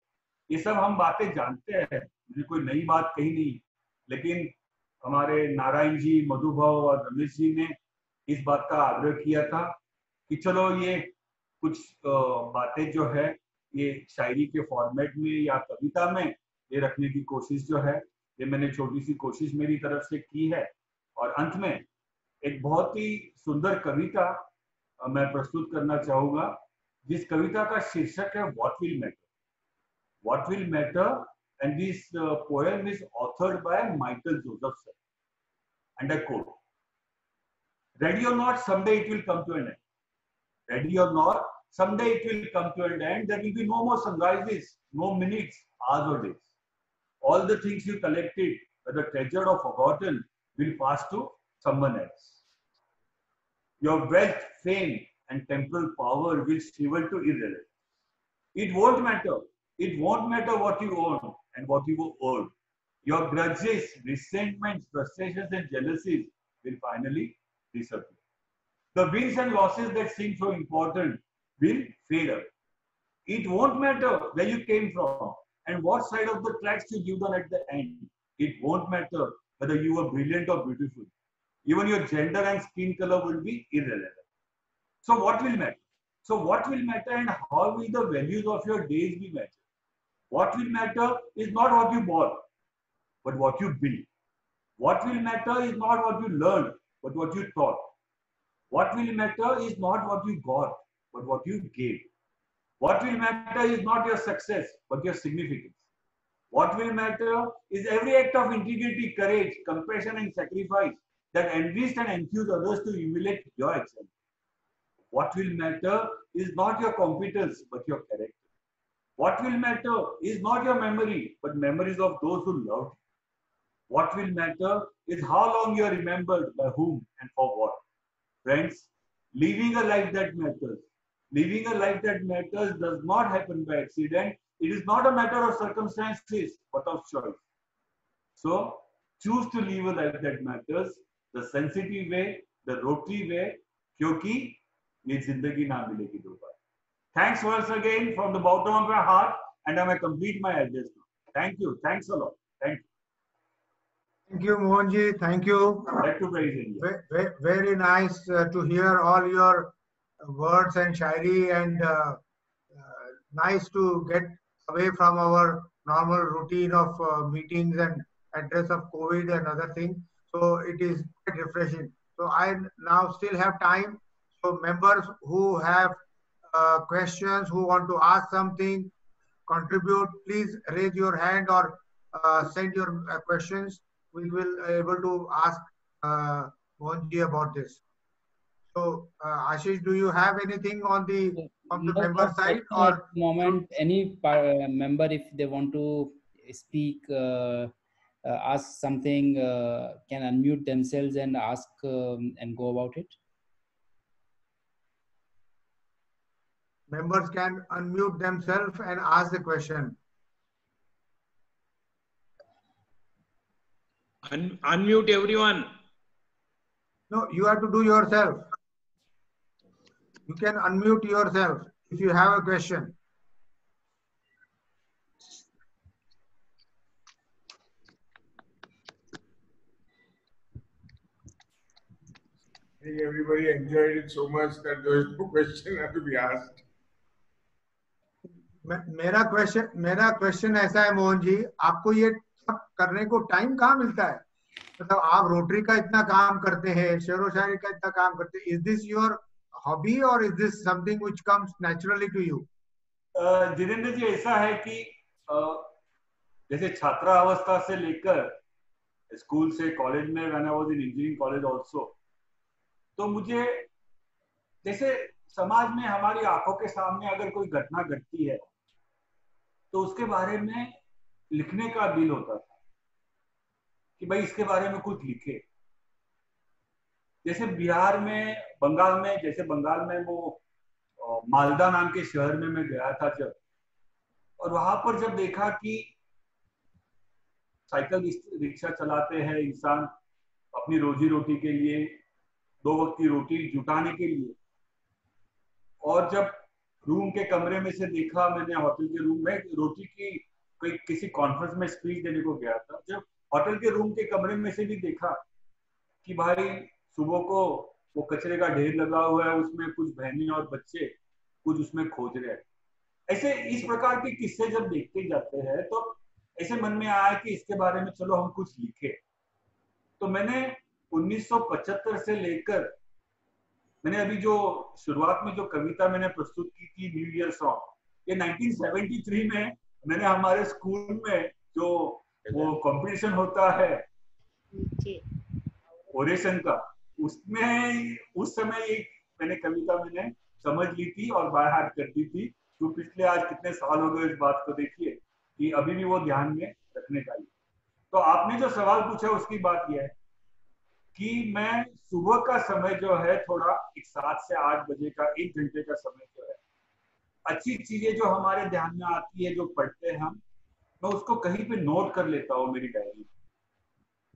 ये सब हम बातें जानते हैं, मुझे कोई नई बात कही नहीं। लेकिन हमारे नारायण जी, मधुभाव और रमेश जी ने इस बात का आग्रह किया था कि चलो ये कुछ बातें जो है ये शायरी के फॉर्मेट में या कविता में ये रखने की कोशिश जो है, ये मैंने छोटी सी कोशिश मेरी तरफ से की है। और अंत में एक बहुत ही सुंदर कविता मैं प्रस्तुत करना चाहूंगा, जिस कविता का शीर्षक है what will matter. What will matter, and this poem is authored by Michael Josephson, and I quote, ready or not, someday it will come to an end. Ready or not, someday it will come to an end. There will be no more sunrises, no minutes, hours or days. All the things you collected, whether treasured or forgotten, will pass to someone else. Your wealth, fame, and temporal power will shrivel to irrelevance. It won't matter. It won't matter what you own and what you own. Your grudges, resentments, frustrations, and jealousies will finally disappear. The wins and losses that seem so important will fade away. It won't matter where you came from and what side of the tracks you lived on at the end. It won't matter whether you were brilliant or beautiful. Even your gender and skin color will be irrelevant. So what will matter? So what will matter, and how will the values of your days be measured? What will matter is not what you bought, but what you built. What will matter is not what you learned, but what you taught. What will matter is not what you got, but what you gave. What will matter is not your success, but your significance. What will matter is every act of integrity, courage, compassion, and sacrifice that enriched and enthused others to emulate your excellence. What will matter is not your competence, but your character. What will matter is not your memory, but memories of those who loved you. What will matter is how long you are remembered, by whom, and for what. Friends, living a life that matters, living a life that matters does not happen by accident. It is not a matter of circumstances, but of choice. So, choose to live a life that matters, the sensitive way, the rotary way, क्योंकि ये जिंदगी ना मिलेगी दोबारा. Thanks once again from the bottom of my heart. and I may complete my address now. Thank you. Thanks a lot. Thank you. Thank you, Mohanji. Thank you. Back to praise India. Very nice to hear all your words and shairi, and nice to get away from our normal routine of meetings and address of COVID and other things. So it is quite refreshing. So I now still have time. So members who have questions, who want to ask something, contribute, please raise your hand or send your questions. We will able to ask Mohanji about this. So Ashish, do you have anything on the member side, or at the moment any member, if they want to speak, ask something, can unmute themselves and ask and go about it? members can unmute themselves and ask the question? Unmute everyone. No, you have to do yourself. You can unmute yourself if you have a question. I think everybody enjoyed it so much that there was no question had to be asked. मेरा क्वेश्चन ऐसा है मोहन जी, आपको ये सब करने को टाइम कहाँ मिलता है? मतलब आप रोटरी का इतना काम करते हैं, शेरो शायरी का इतना काम करते हैं. इज दिस योर हॉबी और is this something which comes naturally to you? Jitendra ji, ऐसा है कि जैसे छात्रावस्था से लेकर स्कूल से कॉलेज में, when I was in engineering college also, तो मुझे जैसे समाज में हमारी आंखों के सामने अगर कोई घटना घटती है तो उसके बारे में लिखने का दिल होता था कि भाई इसके बारे में कुछ लिखे. जैसे बिहार में, बंगाल में, जैसे बंगाल में वो मालदा नाम के शहर में मैं गया था जब, और वहां पर जब देखा कि साइकिल रिक्शा चलाते हैं इंसान अपनी रोजी रोटी के लिए, 2 वक्त की रोटी जुटाने के लिए, और जब रूम के कमरे में से देखा, मैंने होटल के रूम में रोटी की कोई किसी कॉन्फ्रेंस में स्पीच देने को गया था, जब होटल के रूम के कमरे में से भी देखा कि भाई सुबह को वो कचरे का ढेर लगा हुआ है, उसमें कुछ बहनें और बच्चे कुछ उसमें खोज रहे हैं. ऐसे इस प्रकार के किस्से जब देखते जाते हैं तो ऐसे मन में आया कि इसके बारे में चलो हम कुछ लिखे. तो मैंने 1975 से लेकर, मैंने अभी जो शुरुआत में जो कविता मैंने प्रस्तुत की थी न्यू ईयर सॉन्ग, ये 1973 में मैंने हमारे स्कूल में जो वो कंपटीशन होता है ओरेशन का, उसमें उस समय ये मैंने कविता मैंने समझ ली थी और बाय हार्ट कर दी थी. तो पिछले आज कितने साल हो गए इस बात को, देखिए कि अभी भी वो ध्यान में रखने का ही. तो आपने जो सवाल पूछा उसकी बात यह है कि मैं सुबह का समय जो है थोड़ा 7 से 8 बजे का 1 घंटे का समय जो है, अच्छी चीजें जो हमारे ध्यान में आती है, जो पढ़ते हैं हम, मैं उसको कहीं पे नोट कर लेता हूँ मेरी डायरी,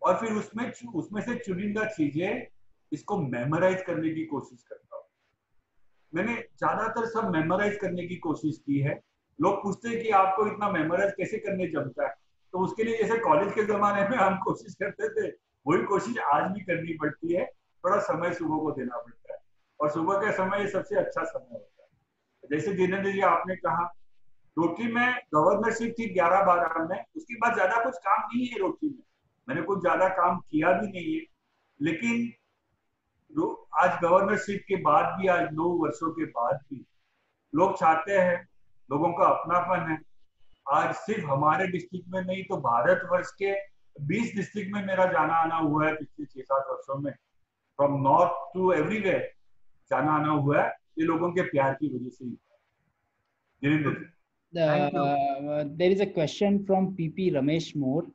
और फिर उसमें से चुनिंदा चीजें इसको मेमोराइज करने की कोशिश करता हूँ. मैंने ज्यादातर सब मेमोराइज करने की कोशिश की है. लोग पूछते हैं कि आपको इतना मेमोराइज कैसे करने जमता है, तो उसके लिए जैसे कॉलेज के जमाने में हम कोशिश करते थे, वही कोशिश आज भी करनी पड़ती है. थोड़ा समय सुबह को देना पड़ता है, और सुबह का समय सबसे अच्छा समय होता है. जैसे जितेंद्र जी आपने कहा, रोटरी में गवर्नरशिप थी 11-12 में, उसके बाद ज्यादा कुछ काम नहीं है रोटरी में, मैंने कुछ ज्यादा काम किया भी नहीं है. लेकिन आज गवर्नरशिप के बाद भी, आज 9 वर्षों के बाद भी लोग चाहते हैं, लोगों का अपनापन है. आज सिर्फ हमारे डिस्ट्रिक्ट में नहीं तो भारतवर्ष के 20 डिस्ट्रिक्ट में मेरा जाना आना हुआ है पिछले 6-7 वर्षों में. फ्रॉम नॉर्थ टू एवरीवेयर जाना आना हुआ है, ये लोगों के प्यार की वजह से ही. There is a question from PP Ramesh Moore.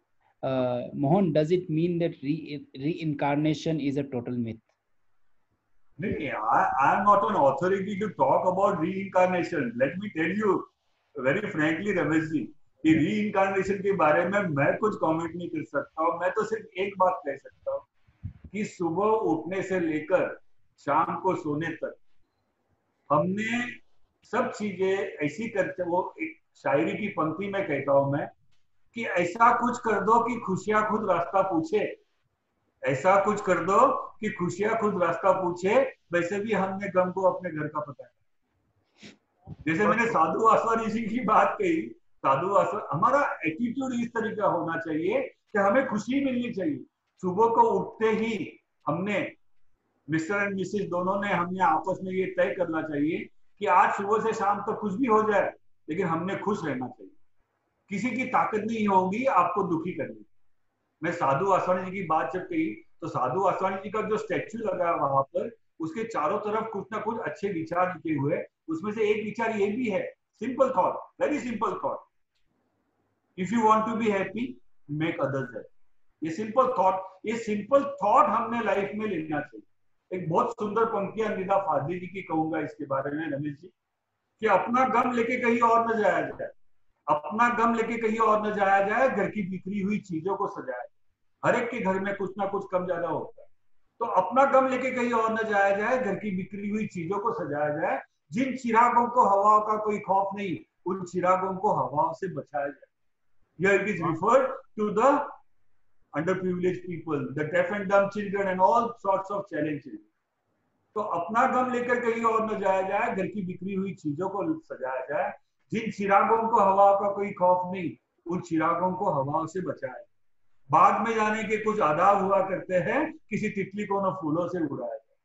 Mohan, does it mean that reincarnation is a total myth? I am not an authority to talk about reincarnation. Let me tell you very frankly, Ramesh ji, कि reincarnation के बारे में मैं कुछ कमेंट नहीं कर सकता हूँ. मैं तो सिर्फ एक बात कह सकता हूँ कि सुबह उठने से लेकर शाम को सोने तक हमने सब चीजें ऐसी करते, वो एक शायरी की पंक्ति में कहता हूं मैं कि ऐसा कुछ कर दो कि खुशियां खुद रास्ता पूछे, ऐसा कुछ कर दो कि खुशियां खुद रास्ता पूछे, वैसे भी हमने गम को अपने घर का पता है। जैसे मैंने साधु वासवानी जी की बात कही, साधु वासवानी, हमारा एटीट्यूड इस तरह का होना चाहिए कि हमें खुशी मिलनी चाहिए। सुबह को उठते ही हमने, मिस्टर एंड मिसेज दोनों ने, हमने आपस में ये तय करना चाहिए कि आज सुबह से शाम तक कुछ भी हो जाए लेकिन हमने खुश रहना चाहिए। किसी की ताकत नहीं होगी आपको दुखी करने। मैं साधु वासवानी जी की बात जब कही तो साधु वासवानी जी का जो स्टैच्यू लगा है वहां पर, उसके चारों तरफ कुछ ना कुछ अच्छे विचार लिखे हुए। उसमें से एक विचार ये भी है, simple thought, very simple thought, if you want to be happy make others happy. ये सिंपल थॉट हमने लाइफ में लेना चाहिए। एक बहुत सुंदर पंक्तियां निदा फादली जी की कहूंगा इसके बारे में, रमेश जी, कि अपना गम लेके कहीं और न जाया जाए, अपना गम लेके कहीं और न जाया जाए, घर की बिखरी हुई चीजों को सजाया जाए। हर एक के घर में कुछ ना कुछ कम ज्यादा होता है, तो अपना गम लेके कहीं और न जाया जाए, घर की बिखरी हुई चीजों को सजाया जाए। जिन चिरागों को हवाओं का कोई खौफ नहीं, उन चिरागों को हवाओं से बचाया जाए। Here it is referred to the underprivileged people, the deaf and dumb children and all sorts of challenges. तो अपना गम लेकर कहीं और न जाया जाए, घर की बिखरी हुई चीजों को सजाया जाए। जिन चिरागों को हवा का कोई खौफ नहीं, उन चिरागों को हवाओं से बचाया जाए। बाग में जाने के कुछ आदाब हुआ करते हैं, किसी तितली को न फूलों से उड़ाया जाए।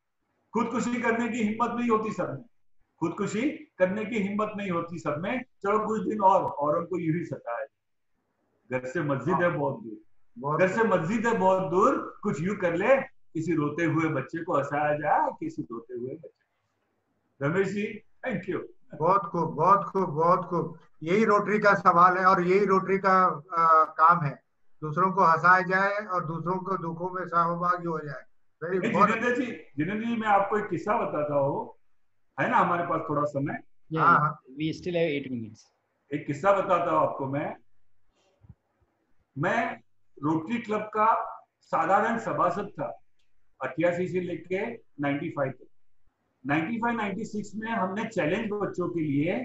खुदकुशी करने की हिम्मत नहीं होती सब में, खुदकुशी करने की हिम्मत नहीं होती सब में, चलो कुछ दिन और औरों को यूं ही सताया जाए। घर से मस्जिद है बहुत दूर, घर से मस्जिद है बहुत दूर, कुछ यूं कर ले, किसी रोते हुए बच्चे को हंसाया जाए, किसी रोते हुए बच्चे। Ramesh ji, thank you. बहुत खूब, बहुत खूब, बहुत खूब। यही रोटरी का सवाल है और यही रोटरी का काम है, दूसरों को हंसाया जाए और दूसरों को दुखों में सहभागी हो जाए। जिनेंद्र जी, मैं आपको एक किस्सा बताता हूँ, है ना हमारे पास थोड़ा समय? We still have 8 minutes. एक किस्सा बताता हूँ आपको। मैं रोटरी क्लब का साधारण सभासद था 88 से लेके 95 तक। 95-96 में हमने चैलेंज बच्चों के लिए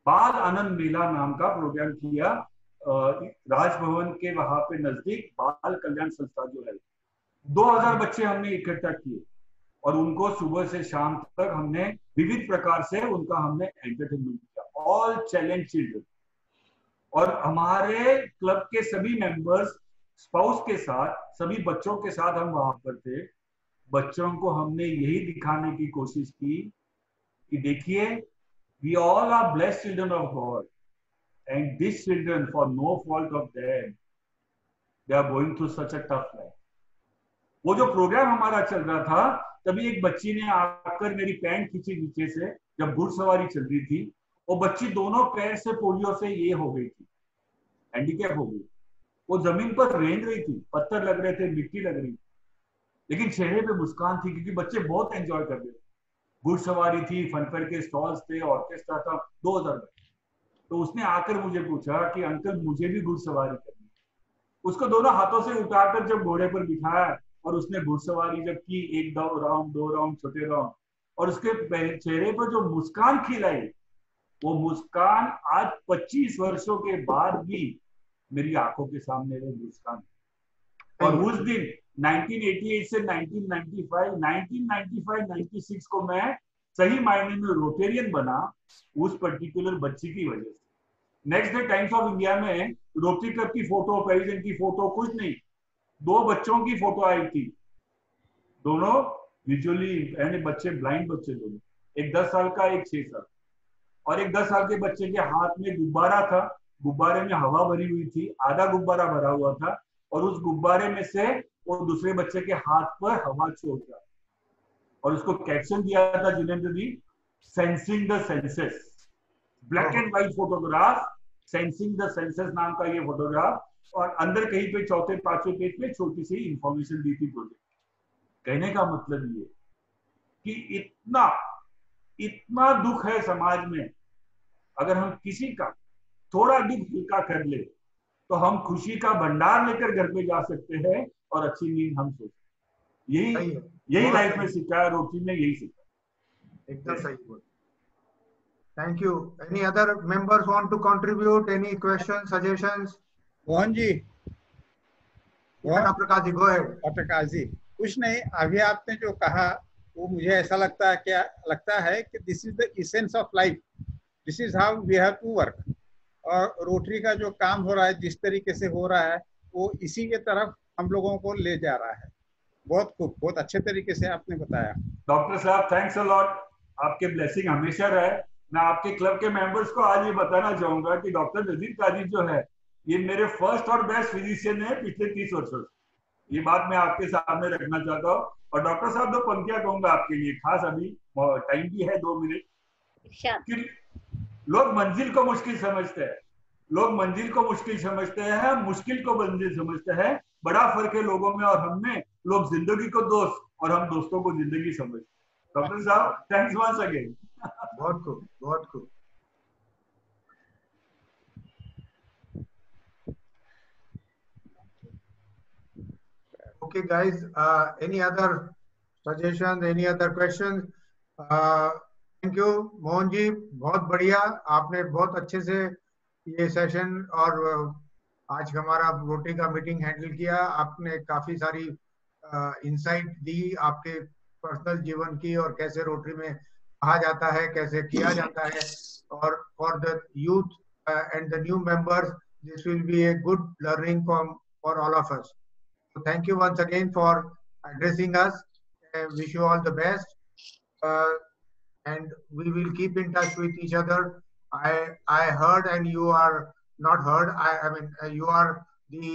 बाल आनंद मेला नाम का प्रोग्राम किया, राजभवन के वहां पे नजदीक बाल कल्याण संस्था जो है। 2000 बच्चे हमने इकट्ठा किए और उनको सुबह से शाम तक हमने विविध प्रकार से उनका हमने एंटरटेनमेंट किया, ऑल चैलेंज चिल्ड्रन। और हमारे क्लब के सभी मेंबर्स स्पाउस के साथ, सभी बच्चों के साथ हम वहां पर थे। बच्चों को हमने यही दिखाने की कोशिश की कि देखिए, we all are blessed children of God and this children for no fault of them they are going through such a tough life. वो जो प्रोग्राम हमारा चल रहा था, तभी एक बच्ची ने आकर मेरी पैंट खींची नीचे से, जब घुड़सवारी चल रही थी। वो बच्ची दोनों पैर से पोलियो से ये हो गई थी, हैंडीकैप हो गई। वो जमीन पर रेंग रही थी, पत्थर लग रहे थे, मिट्टी लग रही थी, लेकिन चेहरे पे मुस्कान थी क्योंकि बच्चे बहुत एंजॉय कर रहे थे। घुड़सवारी थी, फनफेयर के स्टॉल्स थे, ऑर्केस्ट्रा था, 2000 बच्चे। तो उसने आकर मुझे पूछा कि अंकल मुझे भी घुड़सवारी करनी है। उसको दोनों हाथों से उठाकर जब घोड़े पर बिठाया और उसने घुड़सवारी जब की, 1 राउंड 2 राउंड छोटे राउंड, और उसके चेहरे पर जो मुस्कान खिलाई, वो मुस्कान आज 25 वर्षों के बाद भी मेरी आंखों के सामने वो मुस्कान। और उस दिन 1988 से 1995-96 को मैं सही मायने में रोटेरियन बना उस पर्टिकुलर बच्ची की वजह से। Next day times of India में रोटरी क्लब की फोटो, प्रेसिडेंट की फोटो, कुछ नहीं, 2 बच्चों की फोटो आई थी, दोनों विजुअली यानी बच्चे, ब्लाइंड बच्चे दोनों, एक 10 साल का, एक 6 साल। और एक 10 साल के बच्चे के हाथ में गुब्बारा था, गुब्बारे में हवा भरी हुई थी, आधा गुब्बारा भरा हुआ था, और उस गुब्बारे में से वो दूसरे बच्चे के हाथ पर हवा छोड़ रहा, और उसको कैप्शन दिया था Jinendra ji, sensing the senses. Black and white photograph, sensing the senses नाम का ये फोटोग्राफ, और अंदर कहीं पे 4थे-5वें पेज पे छोटी सी इंफॉर्मेशन दी थी प्रोजेक्ट। कहने का मतलब ये कि इतना दुख है समाज में, अगर हम किसी का थोड़ा दुख हल्का कर ले तो हम खुशी का भंडार लेकर घर पे जा सकते हैं और अच्छी नींद हम सो सकते। यही लाइफ में सीखा है, रोटी में यही सीखा। एकदम सही बोल। Thank you. Any other members want to contribute? Any questions, suggestions? Mohan ji, Dr. Kazi, go ahead. Doctor Kazi, कुछ नहीं, अभी आपने जो कहा वो मुझे ऐसा लगता है कि this is the essence of life, this is how we have to work. और रोटरी का जो काम हो रहा है, जिस तरीके से हो रहा है, वो इसी के तरफ हम लोगों को ले जा रहा है। बहुत खूब, बहुत अच्छे तरीके से आपने बताया। डॉक्टर साहब, थैंक्स अ लॉट, आपके ब्लेसिंग हमेशा रहे। मैं आपके क्लब के मेंबर्स को आज ये बताना चाहूंगा कि डॉक्टर नजीर काजी जो है, ये मेरे फर्स्ट और बेस्ट फिजिशियन है पिछले 30 वर्षों से। ये बात मैं आपके सामने रखना चाहता हूँ। और डॉक्टर साहब, 2 पंक्तियां कहूंगा आपके लिए खास, अभी टाइम भी है 2 मिनट। कि लोग मंजिल को मुश्किल समझते हैं, लोग मंजिल को मुश्किल समझते हैं, मुश्किल को मंजिल समझते हैं। बड़ा फर्क है लोगों में और हम में। लोग जिंदगी को दोस्त और हम दोस्तों को जिंदगी समझते हैं। डॉक्टर साहब, थैंक्स वंस अगेन। बहुत खूब, बहुत खूब। Okay, guys. Any other suggestions? Any other questions? Thank you, Mohan ji, बहुत बढ़िया। आपने बहुत अच्छे से ये सेशन और आज हमारा रोटरी का मीटिंग हैंडल किया। आपने काफी सारी इंसाइट दी आपके पर्सनल जीवन की, और कैसे रोटरी में कहा जाता है, कैसे किया जाता है। और for the youth and the new members, this will be a good learning for all of us. So thank you once again for addressing us. Wish you all the best, and we will keep in touch with each other. I heard, and you are not heard. I mean, you are the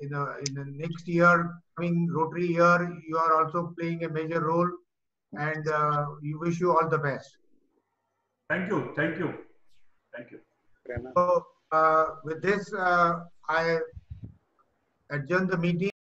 in the next year, coming Rotary year, you are also playing a major role, and we wish you all the best. Thank you, thank you, thank you. So with this, I adjourn the meeting.